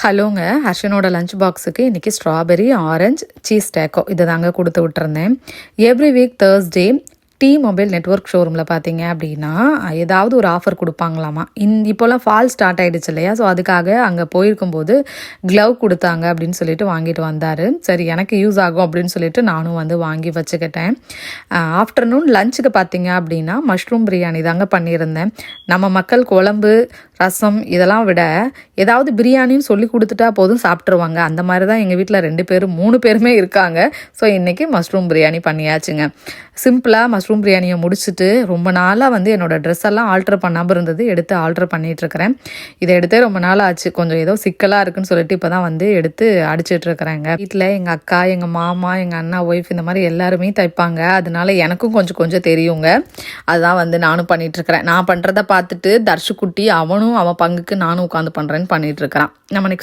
ஹலோங்க. ஹர்ஷனோட lunch பாக்ஸுக்கு இன்றைக்கி strawberry, orange, cheese taco இது தாங்க கொடுத்து விட்டுருந்தேன். Every week Thursday mobile network ஷோரூமில் பார்த்தீங்க அப்படின்னா ஏதாவது ஒரு ஆஃபர் கொடுப்பாங்களாமா. இப்போல்லாம் ஃபால் ஸ்டார்ட் ஆகிடுச்சு இல்லையா, ஸோ அதுக்காக அங்கே போயிருக்கும்போது க்ளவ் கொடுத்தாங்க அப்படின்னு சொல்லிட்டு வாங்கிட்டு வந்தார். சரி, எனக்கு யூஸ் ஆகும் அப்படின்னு சொல்லிட்டு நானும் வந்து வாங்கி வச்சுக்கிட்டேன். ஆஃப்டர்நூன் லஞ்சுக்கு பார்த்தீங்க அப்படின்னா மஷ்ரூம் பிரியாணி தாங்க பண்ணியிருந்தேன். நம்ம மக்கள் குழம்பு, ரசம் இதெல்லாம் விட ஏதாவது பிரியாணின்னு சொல்லி கொடுத்துட்டா போதும் சாப்பிட்ருவாங்க. அந்த மாதிரி தான் எங்கள் வீட்டில் 2 பேரும் 3 பேருமே இருக்காங்க. ஸோ இன்றைக்கி மஷ்ரூம் பிரியாணி பண்ணியாச்சுங்க. சிம்பிளாக மஷ்ரூம் பிரியாணியை முடிச்சுட்டு ரொம்ப நாளாக வந்து என்னோடய ட்ரெஸ் எல்லாம் ஆல்ட்ரு பண்ணாமல் இருந்தது, எடுத்து ஆல்ட்ரு பண்ணிகிட்ருக்கிறேன். இதை எடுத்தே ரொம்ப நாள் ஆச்சு. கொஞ்சம் ஏதோ சிக்கலாக இருக்குன்னு சொல்லிட்டு இப்போ தான் வந்து எடுத்து அடிச்சிட்ருக்குறேங்க. வீட்டில் எங்கள் அக்கா, எங்கள் மாமா, எங்கள் அண்ணா ஒய்ஃப் இந்த மாதிரி எல்லாருமே தைப்பாங்க. அதனால எனக்கும் கொஞ்சம் தெரியுங்க. அதுதான் வந்து நானும் பண்ணிகிட்ருக்கிறேன். நான் பண்ணுறத பார்த்துட்டு தர்ஷுக்குட்டி அவன் பங்குக்கு நானும் உட்காந்து பண்ணுறேன்னு பண்ணிகிட்ருக்கிறான். நம்ம நெக்ஸ்ட்